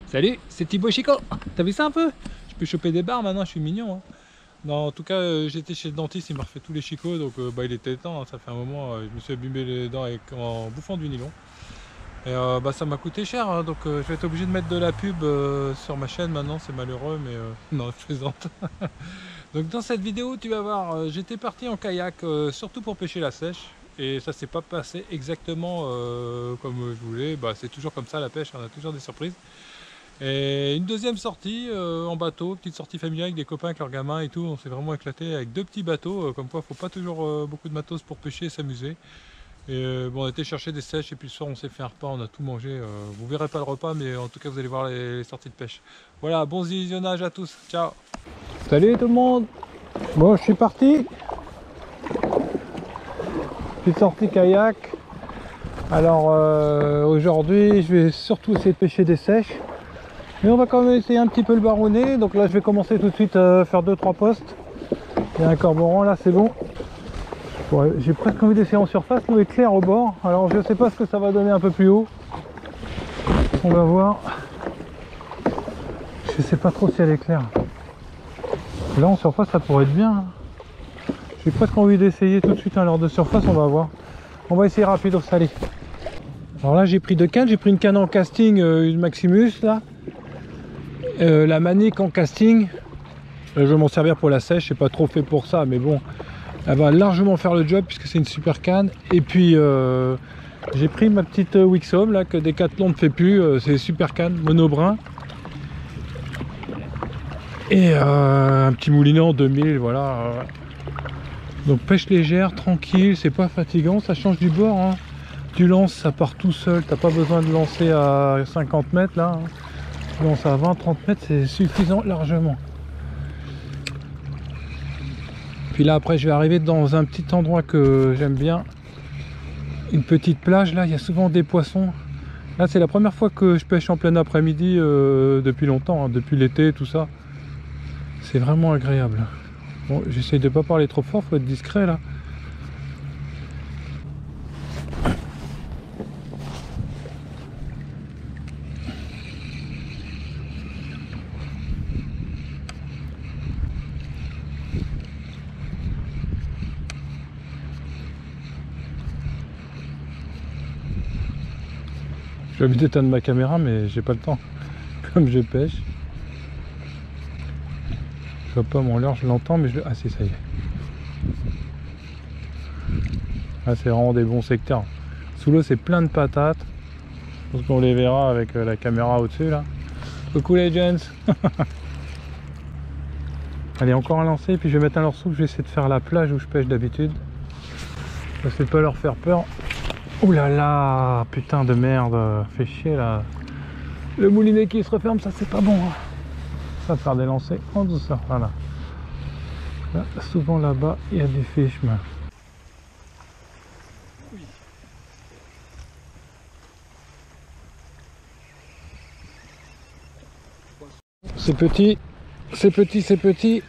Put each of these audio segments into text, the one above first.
Salut, c'est Thibaut Chico. T'as vu ça un peu? Je peux choper des barres maintenant, je suis mignon. Hein. Non, en tout cas, j'étais chez le dentiste, il m'a refait tous les chicots, donc il était temps. Hein, ça fait un moment, je me suis abîmé les dents en bouffant du nylon. Et ça m'a coûté cher, hein, donc je vais être obligé de mettre de la pub sur ma chaîne maintenant, c'est malheureux, mais non, je plaisante. Donc dans cette vidéo, tu vas voir, j'étais parti en kayak, surtout pour pêcher la sèche. Et ça s'est pas passé exactement comme je voulais. C'est toujours comme ça la pêche, on a toujours des surprises. Et une deuxième sortie en bateau, petite sortie familiale avec des copains, avec leurs gamins et tout. On s'est vraiment éclaté avec deux petits bateaux, comme quoi il faut pas toujours beaucoup de matos pour pêcher et s'amuser. Et bon, on a été chercher des sèches et puis le soir on s'est fait un repas, on a tout mangé. Vous verrez pas le repas, mais en tout cas vous allez voir les sorties de pêche. Voilà, bon visionnage à tous, ciao. Salut tout le monde. Bon, je suis parti. Petite sortie kayak. Alors aujourd'hui je vais surtout essayer de pêcher des sèches. Mais on va quand même essayer un petit peu le baronner. Donc là je vais commencer tout de suite à faire 2-3 postes. Il y a un cormoran là, c'est bon. Ouais, j'ai presque envie d'essayer en surface, l'eau est claire au bord. Alors je sais pas ce que ça va donner un peu plus haut. On va voir. Je sais pas trop si elle est claire. Là en surface ça pourrait être bien. Hein. J'ai presque envie d'essayer tout de suite un leurre de surface, on va voir. On va essayer rapide au salé. Alors là j'ai pris deux cannes, j'ai pris une canne en casting, une Maximus là. La Manic en casting. Je vais m'en servir pour la sèche, c'est pas trop fait pour ça, mais bon, elle va largement faire le job puisque c'est une super canne. Et puis j'ai pris ma petite Wixom là que Decathlon ne fait plus, c'est super canne monobrin. Et un petit moulinet 2000, voilà. Donc pêche légère, tranquille, c'est pas fatigant, ça change du bord. Hein. Tu lances, ça part tout seul, t'as pas besoin de lancer à 50 mètres là. Hein. Tu lances à 20-30 mètres, c'est suffisant largement. Puis là après je vais arriver dans un petit endroit que j'aime bien. Une petite plage là, il y a souvent des poissons. Là c'est la première fois que je pêche en plein après-midi depuis longtemps, hein, depuis l'été tout ça. C'est vraiment agréable. Bon, j'essaye de pas parler trop fort, faut être discret là. Je vais éviter d'éteindre ma caméra mais j'ai pas le temps. Comme je pêche. Je vois pas mon leurre, je l'entends mais je... Ah si, ça y est. Ah, c'est vraiment des bons secteurs. Sous l'eau c'est plein de patates. Je pense qu'on les verra avec la caméra au-dessus là. Coucou les gens. Allez, encore un lancer et puis je vais mettre un leurre souple, je vais essayer de faire la plage où je pêche d'habitude. Je vais pas leur faire peur. Ouh là là, putain de merde, fait chier là. Le moulinet qui se referme, ça c'est pas bon. Hein. Ça va faire des lancers en douceur, voilà. Là, souvent là-bas, il y a des fiches. Mais... C'est petit, c'est petit, c'est petit,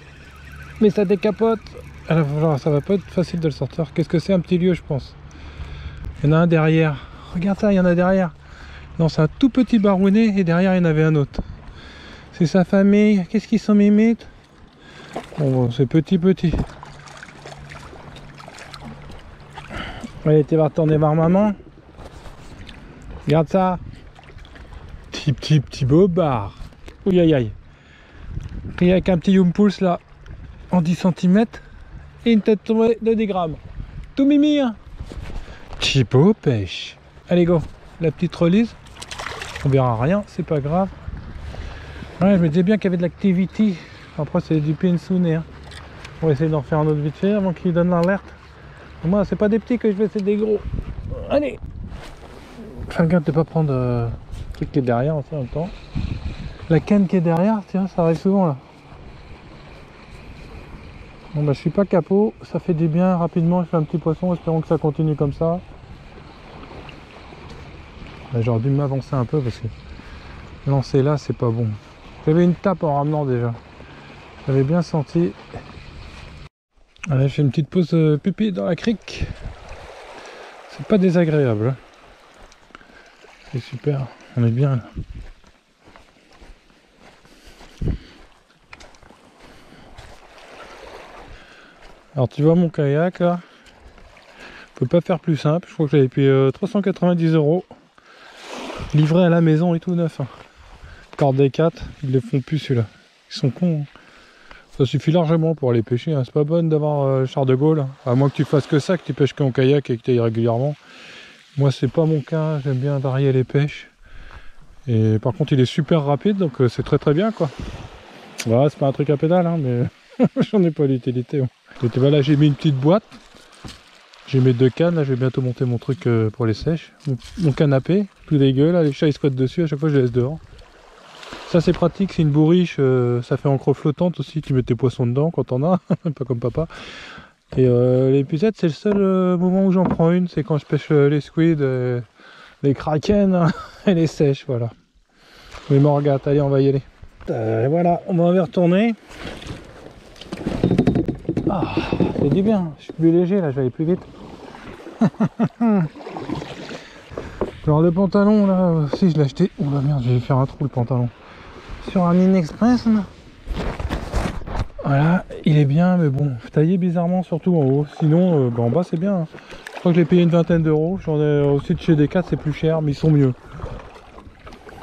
mais ça décapote. Alors, ça va pas être facile de le sortir. Qu'est-ce que c'est un petit lieu, je pense. Il y en a un derrière. Regarde ça, il y en a derrière. Non, c'est un tout petit barounet et derrière il y en avait un autre. C'est sa famille. Qu'est-ce qu'ils sont mimites? Bon, c'est petit. Allez, tu vas retourner voir maman. Regarde ça. Petit bobard. Ouh aïe aïe. Et avec un petit Yumpulse là en 10 cm et une tête tombée de 10 grammes. Tout mimi hein. Chipo pêche. Allez go, la petite release. On verra rien, c'est pas grave. Ouais, je me disais bien qu'il y avait de l'activité. Après c'est du pinsoune. Hein. On va essayer d'en faire un autre vite fait avant qu'il donne l'alerte. Moi c'est pas des petits que je vais, c'est des gros. Allez. Fais gaffe de pas prendre le truc qui est derrière aussi en même temps. La canne qui est derrière, tiens, ça arrive souvent là. Bon bah je suis pas capot, ça fait du bien rapidement, je fais un petit poisson, espérons que ça continue comme ça. J'aurais dû m'avancer un peu parce que lancer là c'est pas bon. J'avais une tape en ramenant déjà. J'avais bien senti. Allez, je fais une petite pause pipi dans la crique. C'est pas désagréable. C'est super, on est bien là. Alors tu vois mon kayak là, on peut pas faire plus simple, je crois que j'avais payé 390 €, livré à la maison et tout neuf. Hein. Corde des 4, ils les font plus celui-là, ils sont cons. Hein. Ça suffit largement pour aller pêcher, hein. C'est pas bon d'avoir le char de Gaulle, hein. À moins que tu fasses que ça, que tu pêches qu'en kayak et que tu ailles régulièrement. Moi c'est pas mon cas, j'aime bien varier les pêches. Et par contre il est super rapide, donc c'est très bien quoi. Voilà, c'est pas un truc à pédale, hein, mais j'en ai pas l'utilité. Hein. Donc voilà, j'ai mis une petite boîte. J'ai mes 2 cannes, là je vais bientôt monter mon truc pour les sèches. Mon canapé, tout dégueu, là les chats ils squattent dessus, à chaque fois je les laisse dehors. Ça c'est pratique, c'est une bourriche, ça fait encre flottante aussi, tu mets tes poissons dedans quand t'en as, pas comme papa. Et les pucettes c'est le seul moment où j'en prends une, c'est quand je pêche les squids, les kraken et les sèches, voilà. Les morgates, allez on va y aller. Voilà, on va y retourner. Ah, c'est du bien, je suis plus léger là, je vais aller plus vite. Alors le pantalon là aussi je l'ai acheté. Oh la merde, je vais faire un trou le pantalon. Sur un Inexpress là. Voilà, il est bien mais bon, taillé bizarrement surtout en haut. Sinon en bas c'est bien. Hein. Je crois que je l'ai payé une vingtaine d'euros. J'en ai aussi de chez Decat, c'est plus cher mais ils sont mieux.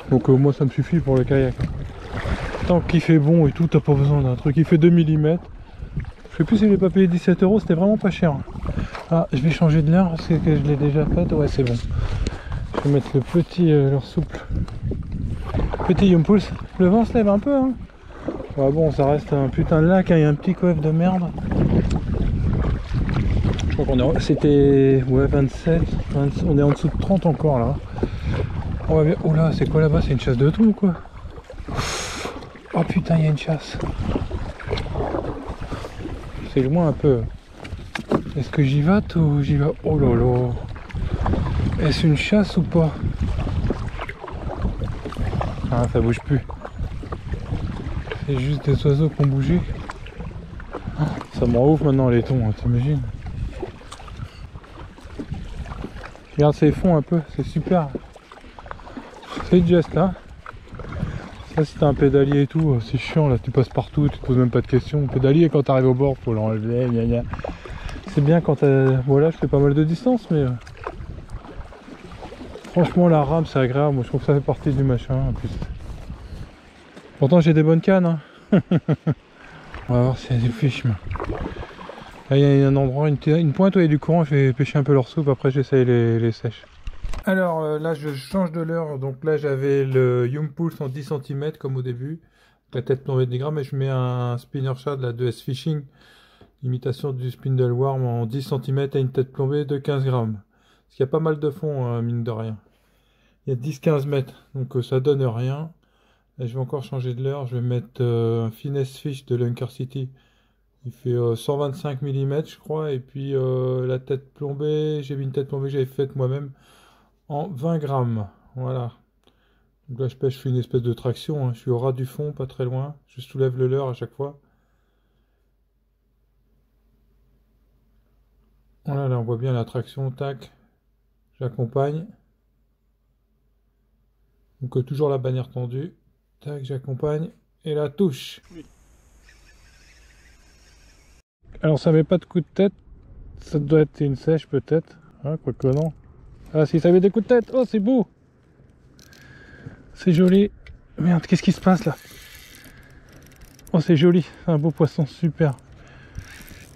Donc moi ça me suffit pour le kayak. Tant qu'il fait bon et tout, t'as pas besoin d'un truc. Il fait 2 mm. Je sais plus si je l'ai pas payé 17 €, c'était vraiment pas cher. Ah, je vais changer de leurre parce que je l'ai déjà fait. Ouais, c'est bon. Je vais mettre le petit leurre souple. Petit Yumpulse. Le vent se lève un peu. Hein. Ouais, bon, ça reste un putain de lac. Hein. Il y a un petit coef de merde. Je crois qu'on est. C'était. Ouais, 27. 20... On est en dessous de 30 encore là. On va bien... Oh là, c'est quoi là-bas? C'est une chasse de thon ou quoi? Oh putain, il y a une chasse. C'est loin un peu. Est-ce que j'y vais ou j'y vais? Oh là là. Est-ce une chasse ou pas? Ah, ça bouge plus. C'est juste des oiseaux qui ont bougé. Ça me rend ouf maintenant les thons, hein, t'imagines? Regarde ces fonds un peu, c'est super. C'est le geste là. Ça si t'as un pédalier et tout, c'est chiant là, tu passes partout, tu te poses même pas de questions. Le pédalier quand t'arrives au bord, faut l'enlever, gna gna. C'est bien quand voilà, je fais pas mal de distance mais franchement la rame c'est agréable, moi je trouve que ça fait partie du machin en plus. Pourtant j'ai des bonnes cannes hein. On va voir s'il y a des fiches. Là il y a un endroit, une pointe où il y a du courant, je vais pêcher un peu leur soupe, après j'essaye les sèches. Alors là je change de leurre, donc là j'avais le Yumpulse en 10 cm comme au début, la tête plombée de 10 grammes, et je mets un spinner shad là, de S-Fishing, imitation du Spindle Worm en 10 cm et une tête plombée de 15 grammes. Parce qu'il y a pas mal de fond mine de rien. Il y a 10-15 mètres, donc ça donne rien. Là, je vais encore changer de leurre, je vais mettre un Finesse Fish de Lunker City. Il fait 125 mm je crois, et puis la tête plombée, j'ai mis une tête plombée que j'avais faite moi-même en 20 grammes. Voilà. Donc là je pêche, je fais une espèce de traction, hein. Je suis au ras du fond, pas très loin. Je soulève le leurre à chaque fois. Voilà, là on voit bien la traction, tac. J'accompagne. Donc toujours la bannière tendue. Tac, j'accompagne. Et la touche. Alors ça met pas de coup de tête. Ça doit être une sèche peut-être. Hein, quoique non. Ah si ça met des coups de tête. Oh c'est beau. C'est joli. Merde, qu'est-ce qui se passe là? Oh c'est joli. C'est un beau poisson, super.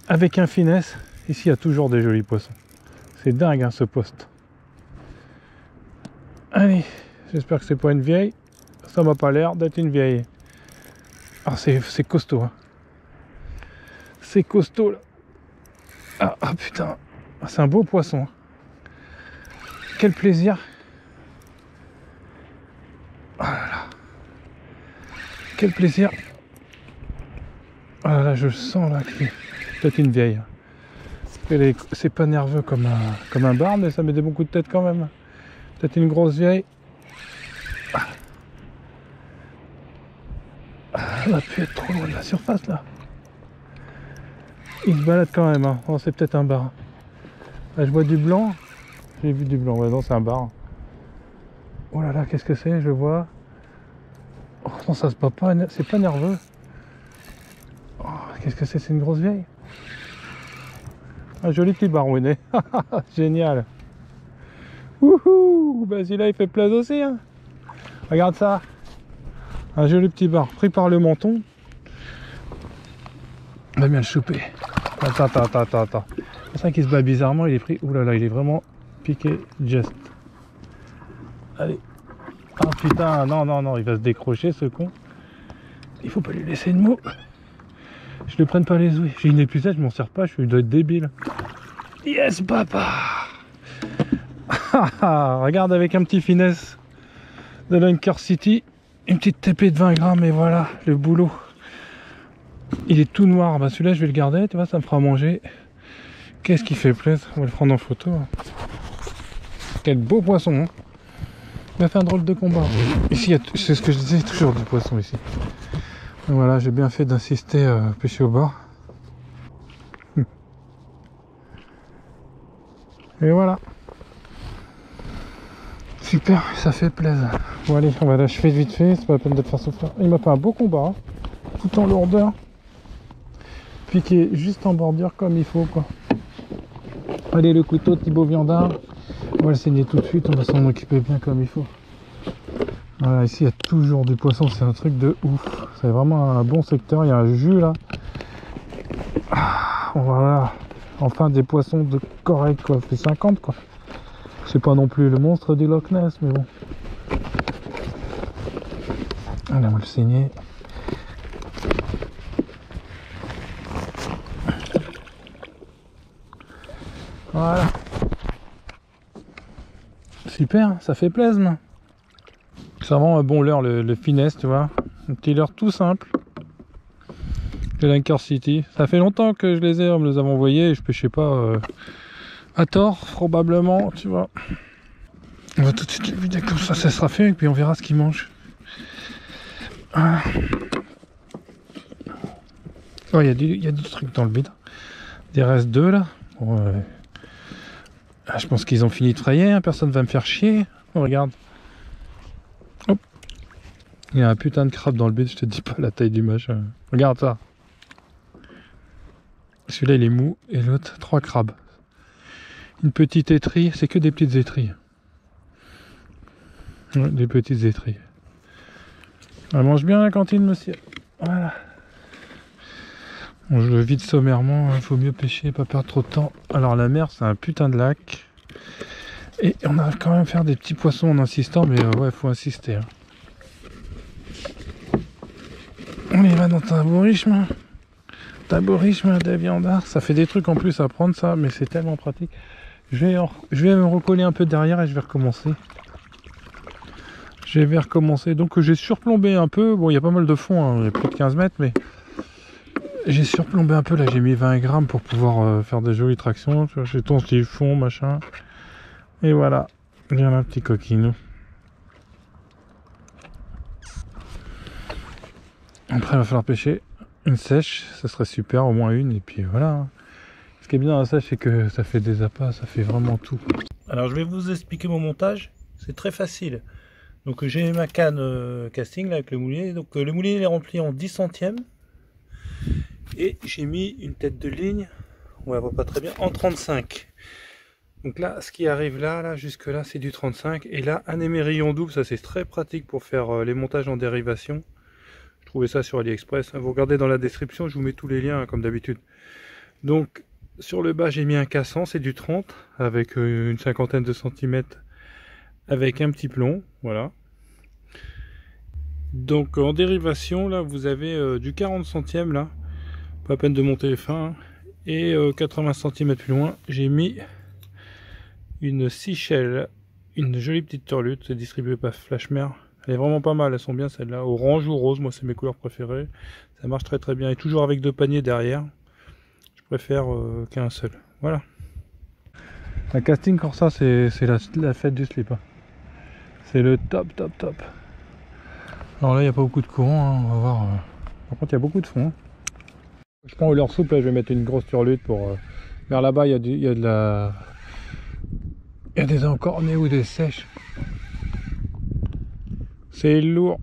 Avec un finesse. Ici il y a toujours des jolis poissons. C'est dingue hein, ce poste. Allez, j'espère que c'est pas une vieille. Ça m'a pas l'air d'être une vieille. Ah c'est costaud. Hein. C'est costaud là. Ah putain. C'est un beau poisson. Quel plaisir. Oh là là. Quel plaisir. Oh là là, je sens là que c'est peut-être une vieille. C'est pas nerveux comme un bar, mais ça met des bons coups de tête quand même. Peut-être une grosse vieille. Elle a pu être trop loin de la surface là. Il se balade quand même. Hein. Oh, c'est peut-être un bar. Là, je vois du blanc. J'ai vu du blanc. Ouais, non, c'est un bar. Oh là là, qu'est-ce que c'est? Je vois. Oh non, ça se bat pas. C'est pas nerveux. Oh, qu'est-ce que c'est? C'est une grosse vieille. Un joli petit barounet. Génial. Wouhou. Bah celui-là il fait plaisir aussi. Hein. Regarde ça. Un joli petit bar pris par le menton. On va bien le choper. Attends. C'est ça qui se bat bizarrement, il est pris. Ouh là là, il est vraiment piqué just. Allez. Oh putain, non, il va se décrocher ce con. Il faut pas lui laisser de mots. Je le prenne pas les ouïes. J'ai une épuisette, je m'en sers pas, je dois être débile. Yes papa. Regarde avec un petit finesse de l'Anchor City. Une petite TP de 20 grammes et voilà le boulot. Il est tout noir, bah celui-là je vais le garder, tu vois, ça me fera manger. Qu'est-ce qui fait plaisir, on va le prendre en photo. Quel beau poisson, hein. Il a fait un drôle de combat. Ici, c'est ce que je disais, toujours du poisson ici. Donc voilà, j'ai bien fait d'insister à pêcher au bord. Et voilà. Super, ça fait plaisir. Bon allez, on va l'achever vite fait, c'est pas la peine de faire souffrir. Il m'a fait un beau combat, hein. Tout en lourdeur. Piqué juste en bordure comme il faut quoi. Allez, le couteau Thibaut Viandard. On va le saigner tout de suite, on va s'en occuper bien comme il faut. Voilà, ici il y a toujours du poisson, c'est un truc de ouf. C'est vraiment un bon secteur, il y a un jus là. Voilà, enfin des poissons de correct quoi, fait 50 quoi. C'est pas non plus le monstre du Loch Ness, mais bon. Allez, on va le saigner. Voilà. Super, ça fait plaisir. C'est vraiment un bon leurre, le finesse, tu vois. Un petit leurre tout simple. De l'Anchor City. Ça fait longtemps que je les ai, on me les a envoyés et je pêchais pas à tort, probablement, tu vois. On va tout de suite les vider comme ça sera fait et puis on verra ce qu'ils mangent. Voilà. Oh, il y a du truc dans le bide. Des restes d'œufs là. Bon, je pense qu'ils ont fini de frayer, hein. Personne va me faire chier. Oh, regarde. Hop. Il y a un putain de crabe dans le bide, je te dis pas la taille du machin. Regarde ça. Celui-là il est mou et l'autre 3 crabes. Une petite étrie, c'est que des petites étrilles. Ouais, des petites étrilles. Elle mange bien la cantine, monsieur. Voilà. Bon, je le vide sommairement, il faut mieux pêcher, pas perdre trop de temps. Alors la mer c'est un putain de lac. Et on arrive quand même à faire des petits poissons en insistant, mais ouais, faut insister. Hein. On y va dans Tabourishme. Tabourishme de viandard. Ça fait des trucs en plus à prendre ça, mais c'est tellement pratique. Je vais me recoller un peu derrière et je vais recommencer. Donc j'ai surplombé un peu. Bon, il y a pas mal de fond, hein. Il y a plus de 15 mètres, mais j'ai surplombé un peu. Là, j'ai mis 20 grammes pour pouvoir faire des jolies tractions. J'ai ton style fond, machin. Et voilà. Il y a un petit coquinou. Après, il va falloir pêcher une sèche. Ça serait super, au moins une. Et puis voilà. Ce qui est bien dans la sèche, c'est que ça fait des appâts. Ça fait vraiment tout. Alors, je vais vous expliquer mon montage. C'est très facile. Donc j'ai ma canne casting là, avec le moulinet. Donc le moulinet est rempli en 10 centièmes. Et j'ai mis une tête de ligne, on la voit pas très bien, en 35. Donc là, ce qui arrive là jusque là, c'est du 35. Et là, un émerillon double, ça c'est très pratique pour faire les montages en dérivation. Je trouvais ça sur AliExpress. Vous regardez dans la description, je vous mets tous les liens comme d'habitude. Donc sur le bas, j'ai mis un cassant, c'est du 30, avec une cinquantaine de centimètres. Avec un petit plomb, voilà. Donc en dérivation là vous avez du 40 centièmes là, pas la peine de monter les fins, hein. Et 80 cm plus loin j'ai mis une Seychelles, une jolie petite turlute, c'est distribué par Flashmer. Elle est vraiment pas mal, elles sont bien celles-là, orange ou rose, moi c'est mes couleurs préférées, ça marche très très bien, et toujours avec 2 paniers derrière, je préfère qu'un seul, voilà. La casting Corsa c'est la fête du slip, hein. C'est le top. Alors là il n'y a pas beaucoup de courant, hein. On va voir. Par contre il y a beaucoup de fond, hein. Je prends au leurre souple, là, je vais mettre une grosse turlute pour... Vers là-bas il y a des encornés ou des sèches. C'est lourd.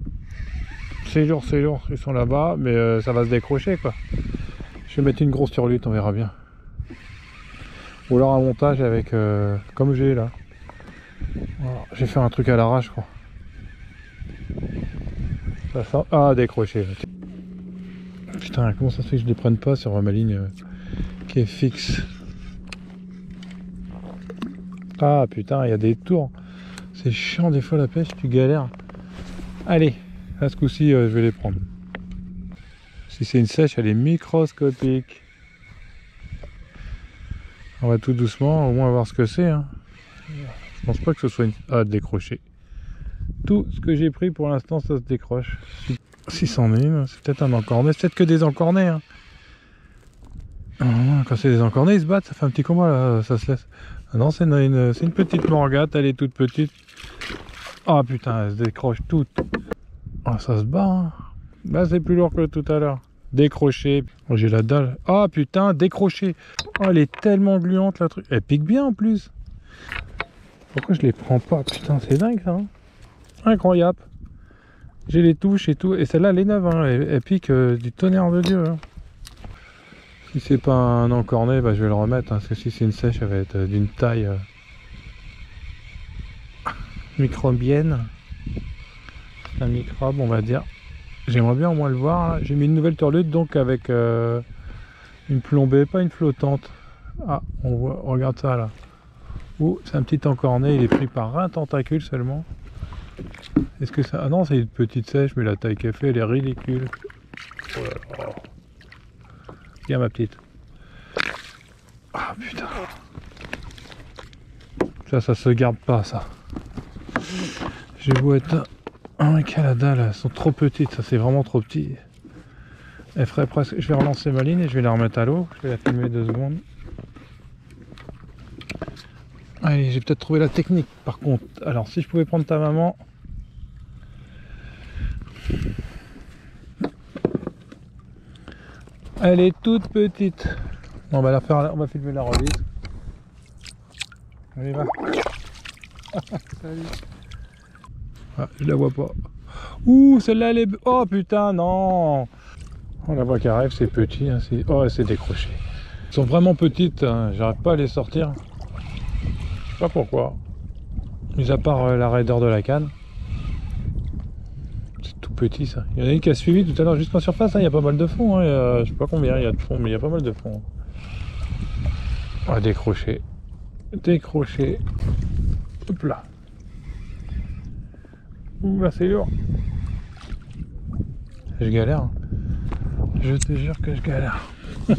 C'est lourd, ils sont là-bas, mais ça va se décrocher quoi. Je vais mettre une grosse turlute, on verra bien. Ou alors un montage avec comme j'ai là. Voilà. J'ai fait un truc à l'arrache, je crois. Ça sent... Ah, décroché. Putain, comment ça se fait que je ne les prenne pas sur ma ligne qui est fixe? Ah putain, il y a des tours. C'est chiant des fois la pêche, tu galères. Allez, à ce coup-ci, je vais les prendre. Si c'est une sèche, elle est microscopique. On va tout doucement, au moins voir ce que c'est. Hein. Je pense pas que ce soit une... Ah, décroché. Tout ce que j'ai pris pour l'instant, ça se décroche. Si c'en est une, c'est peut-être un encorné. C'est peut-être que des encornés. Hein. Quand c'est des encornés, ils se battent. Ça fait un petit combat là, ça se laisse. Ah non, c'est une petite morgate, elle est toute petite. Ah putain, elle se décroche toute. Ah, ça se bat. Hein. Là, c'est plus lourd que tout à l'heure. Décroché. Oh, j'ai la dalle. Ah putain, décroché. Oh, elle est tellement gluante la truc. Elle pique bien en plus. Pourquoi je les prends pas? Putain, c'est dingue ça. Hein. Incroyable. J'ai les touches et tout. Et celle-là, elle est neuve. Hein. Elle pique du tonnerre de Dieu. Hein. Si c'est pas un encorné, bah, je vais le remettre. Hein, parce que si c'est une sèche, elle va être d'une taille microbienne. Un microbe, on va dire. J'aimerais bien au moins le voir. J'ai mis une nouvelle turlute, donc avec une plombée, pas une flottante. Ah, on voit, regarde ça là. Ouh, c'est un petit encorné, il est pris par un tentacule seulement. Est-ce que ça... Ah non, c'est une petite sèche, mais la taille qu'elle fait, elle est ridicule. Oh là là. Viens ma petite. Ah putain. Ça se garde pas ça. J'ai beau être... Ah, quelle dalle, elles sont trop petites, ça c'est vraiment trop petit. Elle ferait presque... Je vais relancer ma ligne et je vais la remettre à l'eau. Je vais la filmer 2 secondes. Allez, j'ai peut-être trouvé la technique par contre. Alors si je pouvais prendre ta maman. Elle est toute petite. On va la faire, on va filmer la release. Allez, va. Salut. Ah, je la vois pas. Ouh, celle-là elle est... Oh putain, non. On la voit qui arrive, c'est petit. Hein, oh, elle s'est décrochée. Elles sont vraiment petites, hein, j'arrive pas à les sortir. Je sais pas pourquoi. Mis à part la raideur de la canne. C'est tout petit ça. Il y en a une qui a suivi tout à l'heure jusqu'en surface, hein, il y a pas mal de fond. Hein, je sais pas combien il y a de fond, mais il y a pas mal de fond. Ah, décroché. Décroché. Hop là. Ouh là c'est lourd. Je galère. Hein. Je te jure que je galère. Il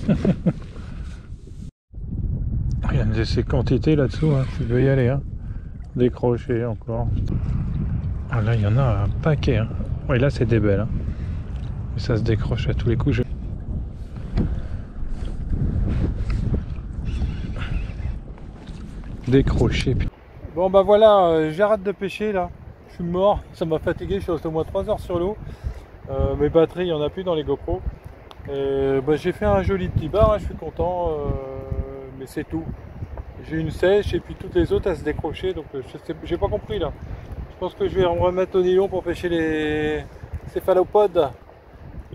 y a de ces quantités là-dessous, hein. Tu veux y aller. Hein. Décroché encore. Ah, là il y en a un paquet. Hein. Oui là c'est des belles. Hein. Mais ça se décroche à tous les coups. Décroché. Bon bah voilà, j'arrête de pêcher là. Je suis mort, ça m'a fatigué, je suis resté au moins 3 heures sur l'eau. Mes batteries, il n'y en a plus dans les GoPro. Bah, j'ai fait un joli petit bar, hein, je suis content, mais c'est tout. J'ai une sèche et puis toutes les autres elles se décrochaient, donc j'ai pas compris là. Je pense que je vais me remettre au nylon pour pêcher les céphalopodes.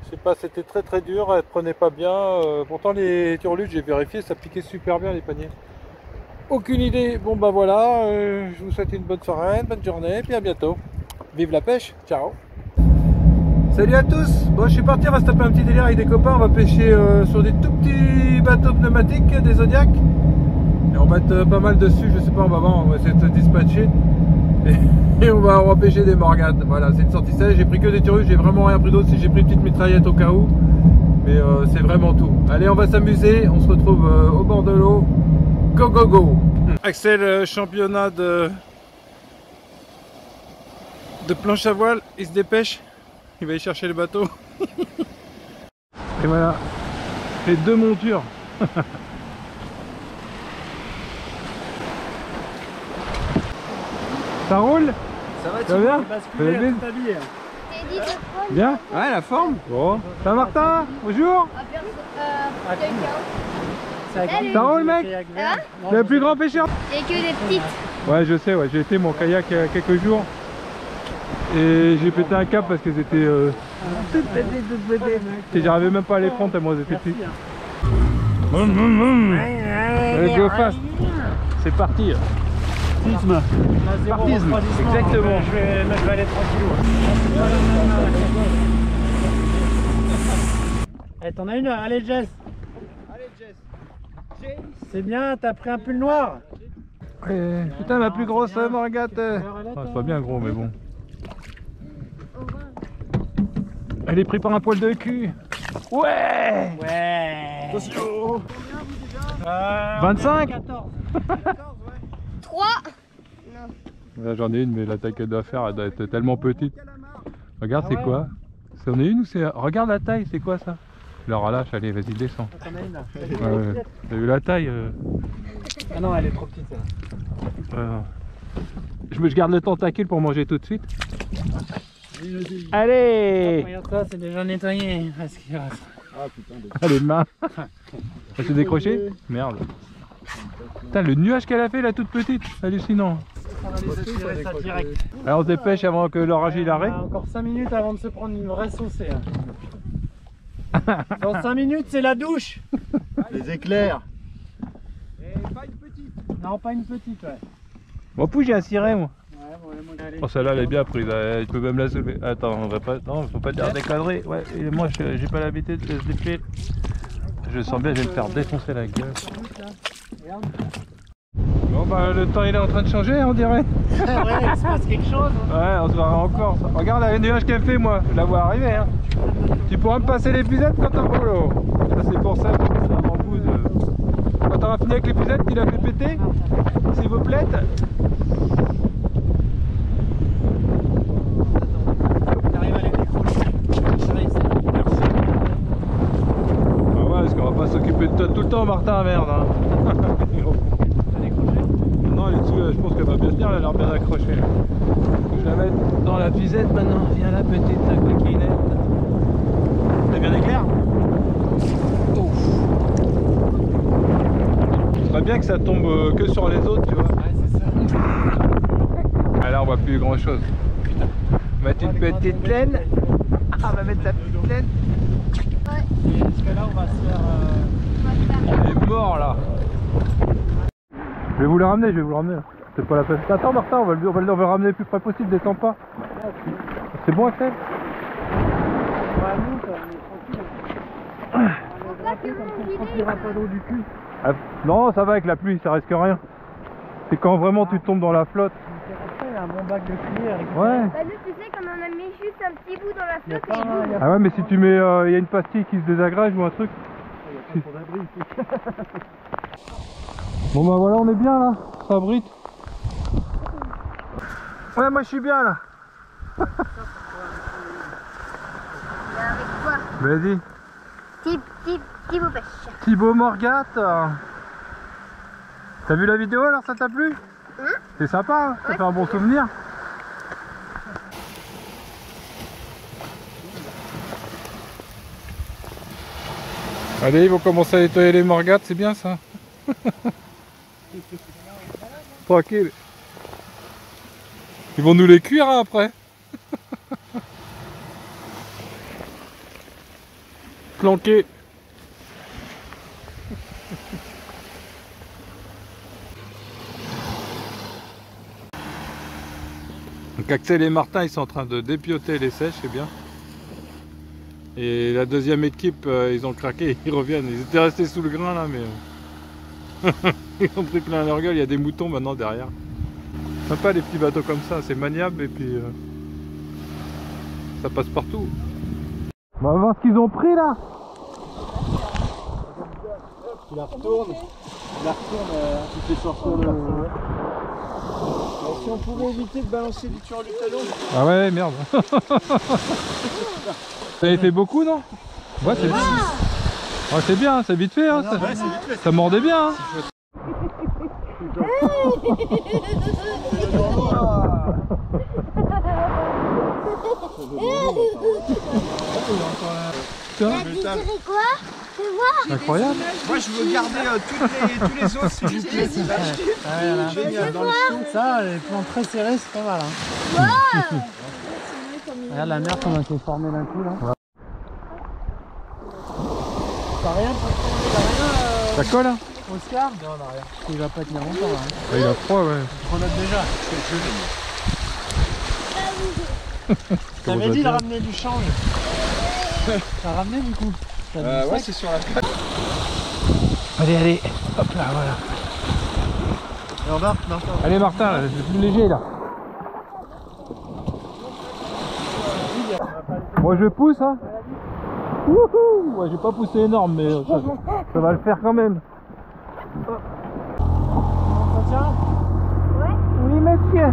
Je sais pas, c'était très dur, elles prenaient pas bien. Pourtant les turlutes, j'ai vérifié, ça piquait super bien les paniers. Aucune idée. Bon bah voilà, je vous souhaite une bonne soirée, une bonne journée, et puis à bientôt. Vive la pêche, ciao. Salut à tous. Bon, je suis parti, on va se taper un petit délire avec des copains, on va pêcher sur des tout petits bateaux pneumatiques, des Zodiac. Et on va mettre pas mal dessus, je sais pas, on va voir, on va essayer de se dispatcher. Et on va pêcher des morgates. Voilà, c'est une sortie sèche, j'ai pris que des turlutes, j'ai vraiment rien pris d'autre, si j'ai pris une petite mitraillette au cas où. Mais c'est vraiment tout. Allez, on va s'amuser, on se retrouve au bord de l'eau. Go go go. Axel, championnat de planche à voile, il se dépêche, il va aller chercher le bateau. Et voilà, les 2 montures. Ça roule? Ça va, tu bien? Bien? Ouais, la forme. Bon. Saint-Martin, bonjour. Ça roule mec? C'est le plus grand pêcheur? Il n'y a que des petites. Ouais je sais, ouais. J'ai été mon kayak il y a quelques jours. Et j'ai pété un câble parce qu'elles étaient toutes petites. J'arrivais même pas à les prendre tellement elles étaient petites. Allez, go fast. C'est parti. Partisme. Exactement. Je vais aller tranquillou. Eh, t'en as une? Allez, Jess. Allez, Jess. C'est bien, t'as pris un pull noir. Ouais, putain, ma plus grosse morgate. C'est pas bien gros, mais bon. Elle est prise par un poil de cul. Ouais. Ouais. Attention. 25. 14. 3. Là, j'en ai une, mais la taille qu'elle doit faire, elle doit être tellement petite. Regarde, c'est quoi? C'en est une ou c'est... Regarde la taille, c'est quoi ça? Le relâche, allez, vas-y, descends. T'en as une là. Ouais. T'as vu la taille Ah non, elle est trop petite. Je garde le tentacule pour manger tout de suite. Allez. Regarde ça, c'est déjà nettoyé. Ah putain. Ah, les mains. Elle s'est décrochée? Merde. Putain, le nuage qu'elle a fait, la toute petite, hallucinant. On va les aspirer ça direct. Alors on se dépêche avant que l'orage il arrête. Encore 5 minutes avant de se prendre une vraie saucée. Dans 5 minutes, c'est la douche. Les éclairs. Et pas une petite. Non, pas une petite, ouais. Bon, pousse, j'ai un ciré, moi. Ouais, bon, allez. Oh, celle-là, elle est bien prise. Tu peux même la soulever. Attends, on va pas. Non, faut pas dire des conneries. Ouais, et moi, j'ai pas l'habitude de se défiler. Je sens bien, je vais me faire défoncer la gueule. Bon, bah, le temps il est en train de changer, on dirait. Ouais, il se passe quelque chose. Hein. Ouais, on se verra encore. Regarde le nuage qu'elle fait, moi. Je la vois arriver. Hein. Tu pourras me passer l'épuisette quand t'as boulot. Ça, c'est pour ça. C'est un embout de... Quand t'auras fini avec l'épuisette, tu l'as fait péter, s'il vous plaît. T'arrives à les décrocher. Merci. Ah ouais, parce qu'on va pas s'occuper de toi tout le temps, Martin, merde. Hein. Non, elle est dessus, je pense qu'elle va bien tenir, elle a l'air bien accrochée. Je la mets dans la visette maintenant. Viens la petite coquinette. T'as bien éclair? Ce serait bien que ça tombe que sur les autres, tu vois. Ouais, c'est ça. Ah, là, on voit plus grand chose. On va mettre une petite laine. Ah, on va mettre la petite laine. Et est-ce que là, on va se faire. Elle est mort là. Je vais vous la ramener, C'est pas la peine. Attends Martin, on va le ramener le plus près possible, descends pas. C'est bon Axel? Ouais, nous, on est tranquille. On sortira pas d'eau du cul. Ah, non, ça va avec la pluie, ça risque rien. C'est quand vraiment tu tombes dans la flotte. Il y a un bon bac de cuir. Ouais. Bah nous tu sais comme on a mis juste un petit bout dans la flotte et Ah ouais, mais si tu mets, y a une pastille qui se désagrège ou un truc. Bon bah voilà, on est bien là, ça abrite. Ouais, moi je suis bien là. avec quoi? Vas-y. Thibaut pêche. Thibaut Morgate. T'as vu la vidéo alors, ça t'a plu? C'est sympa, hein, ça fait un bon souvenir. Allez, ils vont commencer à nettoyer les morgates, c'est bien ça. Tranquille. Ils vont nous les cuire hein, après. Planqué. Donc Axel et Martin ils sont en train de dépioter les sèches, c'est bien. Et la deuxième équipe ils ont craqué, ils reviennent. Ils étaient restés sous le grain là mais ils ont pris plein leur gueule, il y a des moutons maintenant derrière. Sympa les petits bateaux comme ça, c'est maniable et puis ça passe partout. On va voir ce qu'ils ont pris là. Tu la retournes, tu fais sortir le... Alors, si on pouvait éviter de balancer du sur le talon. Ah ouais, merde. Ça a fait beaucoup, non? Ouais, c'est bien. Ouais, c'est bien, c'est vite fait. Hein, ça... Ouais, c'est vite fait. Ça mordait bien. Hein. Tu dirais quoi? Fais voir. Incroyable. Moi je veux garder tous les os s'il vous plaît. Génial, dans le fion. Ça, les plans très serrés, c'est pas mal. Hein. Wow. Regarde la mer comment elle s'est formée d'un coup là. T'as rien pour prendre, t'as rien Ça colle hein? Oscar? Non, en arrière. Il va pas tenir longtemps là. Hein. Il a froid ouais. On note déjà. T'avais dit de ramener du change. T'as ramené du coup? Ouais, c'est sur la plage. Allez, allez, hop là, voilà. Et embarque, Martin. Allez Martin, c'est plus léger là. Moi je pousse hein. Wouhou, ouais, j'ai pas poussé énorme mais ça va le faire quand même. Ça tient? Ouais. Oui monsieur.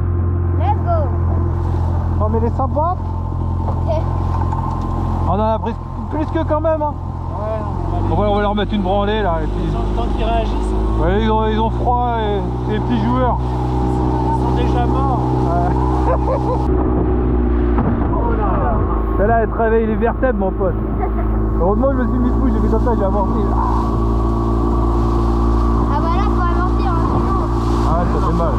Let's go. On met les sabots. On en a pris plus que quand même hein. Ouais, On va leur mettre une branlée là et puis... ils ont le temps qu'ils réagissent. Ouais, ils ont froid et c'est les petits joueurs. Ils sont déjà morts. Oh là. Celle-là elle travaille les vertèbres mon pote. Heureusement je me suis mis debout, j'ai fait comme ça, j'ai amorti. Ah bah là, faut amortir, hein, sinon. Ah ça fait mal.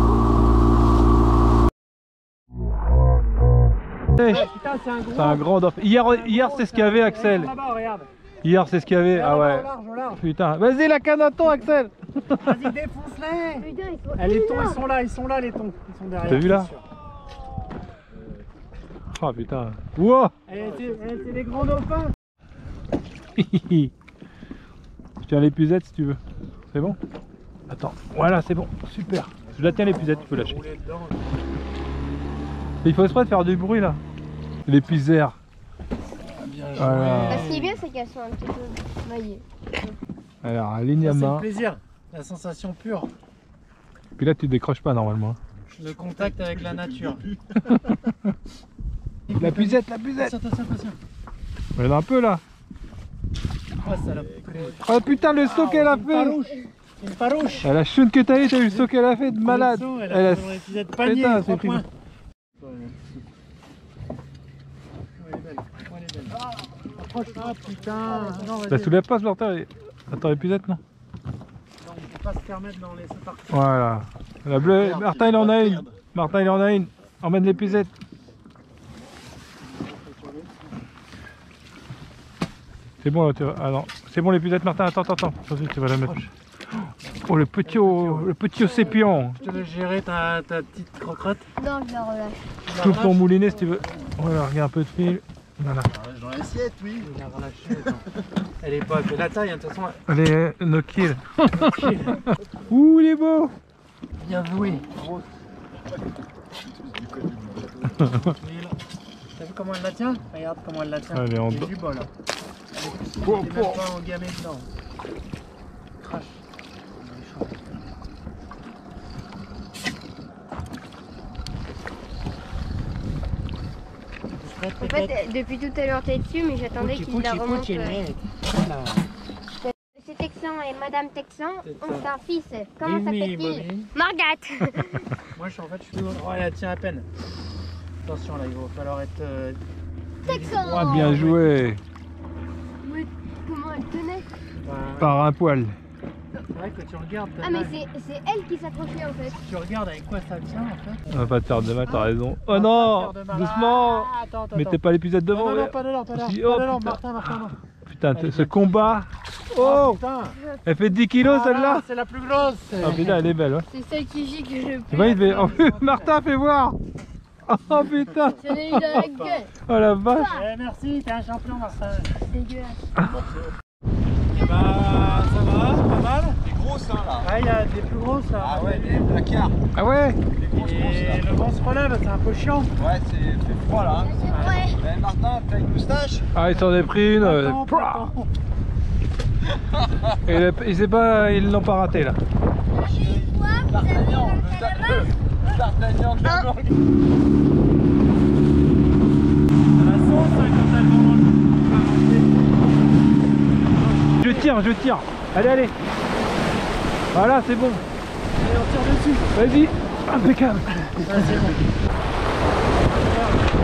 Putain, c'est un gros. C'est un grand dauphin. Hier c'est ce qu'il y avait Axel. Là-bas, regarde. Hier c'est ce qu'il y avait. Ah ouais. Au large, au large. Putain. Vas-y la canne à thon Axel. Vas-y, défonce-les. Putain, il faut. Eh, les thons, ils sont là les thons. Ils sont derrière. T'as vu là? c'est sûr. Ah putain. Wow. C'est des grands dauphins. Je tiens l'épuisette si tu veux. C'est bon? Attends. Voilà c'est bon. Super. Je la tiens l'épuisette, tu peux lâcher. Rouler dedans. Il faut exprès de faire du bruit là. L'épuisère. Bien joué. Voilà. Bah, ce qui est bien, c'est qu'elles sont un petit peu maillées. Alors ligne à Ça, c'est le main. plaisir. La sensation pure. Puis là tu décroches pas normalement. Le contact avec la nature. La puisette, la puisette. Attention. Il y en a un peu là. Oh, salope. Oh putain le saut qu'elle a fait. Une farouche. Elle a choune que t'as eu le saut qu'elle a fait de malade. Elle Elle a a... fait dans l'épisode panier. Putain, 3 c'est pris. points. Elle est belle. Approche. Ah putain. Non, La vas-y. soulève pas ce Martin. Attends l'épuisette non? Non, on peut pas se permettre dans les parties. Voilà. La bleue. Martin il en a une. Martin il en a une. Emmène l'épuisette. C'est bon là, tu vas... Ah non. C'est bon l'épuisette Martin, attends. Vas-y, tu vas la mettre. Oh le petit océpion. Je te laisse gérer ta petite croquette. Non, je la relâche. Je coupe ton moulinet si tu veux. Voilà, regarde un peu de fil. Voilà. Dans l'assiette, oui. Je la relâcher. Attends. Elle est pas, elle fait la taille, hein, de toute façon. Allez, no kill. Ouh, il est beau. Bien joué. T'as vu comment elle la tient? Regarde comment elle la tient. Elle est en Il y a bas. du bol là. Elle est Oh, même pas engamée dedans. Crash. En fait, depuis tout à l'heure, t'es dessus, mais j'attendais qu'il la remonte. Monsieur Texan et Madame Texan ont un fils. Comment s'appelle-t-il? Margat. Moi, en fait, je suis. Oh, elle la tient à peine. Attention là, il va falloir être. Texan. Ah, bien joué. Mais comment elle tenait? Par un poil. C'est vrai que tu regardes. Ah, mais c'est elle qui s'accrochait en fait. Tu regardes avec quoi ça tient en fait. On va pas te faire de mal, t'as raison. Oh non, doucement. Ah, attends. Mettez pas l'épuisette devant. Non, pas de l'or, Si, pas oh, de l'or, putain. Martin, non. Putain, Allez, ce viens. combat. Oh Oh, putain. elle fait 10 kilos celle-là. C'est la plus grosse. Ah putain, elle est belle. Ouais. C'est celle qui gicle le Tu plus. vois, il fait... Oh, Martin, fais voir. Oh putain. J'en ai eu dans la gueule. Oh la vache. Eh, merci, t'es un champion Martin. Dégueulasse. Eh bah ça va, pas mal. Des grosses, hein, là. Ah, il y a des plus grosses là. Ah ouais, des placards. Ah ouais. Des grosses Et là. le vent se relève, c'est un peu chiant. Ouais, c'est fait froid, là. Hein. Ouais. Eh, Martin, t'as une moustache? Ah, il s'en est pris une. Attends, Pouah. attends. Et il sait pas, ils l'ont pas raté là. D'Artagnan, le D'Artagnan de la Gorgue. La sauce, quand elle vend dans le Je tire. Allez. Voilà, c'est bon. Allez, on tire dessus. Vas-y. Impeccable. Ah, c'est bon.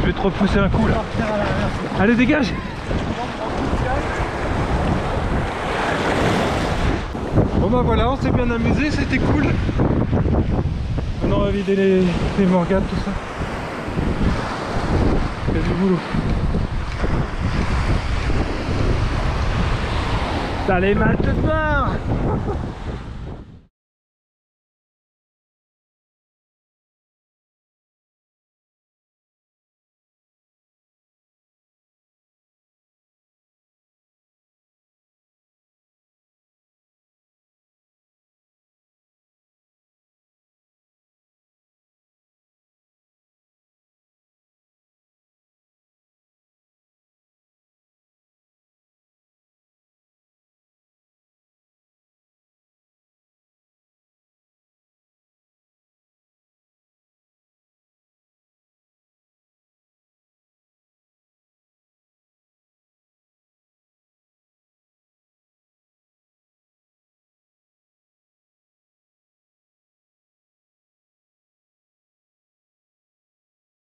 Je vais te repousser un coup là. Partir à l'arrière. Allez, dégage. Bon bah voilà, on s'est bien amusé, c'était cool. Maintenant on va vider les morgades, tout ça. Il y a du boulot. T'as les mal ce soir.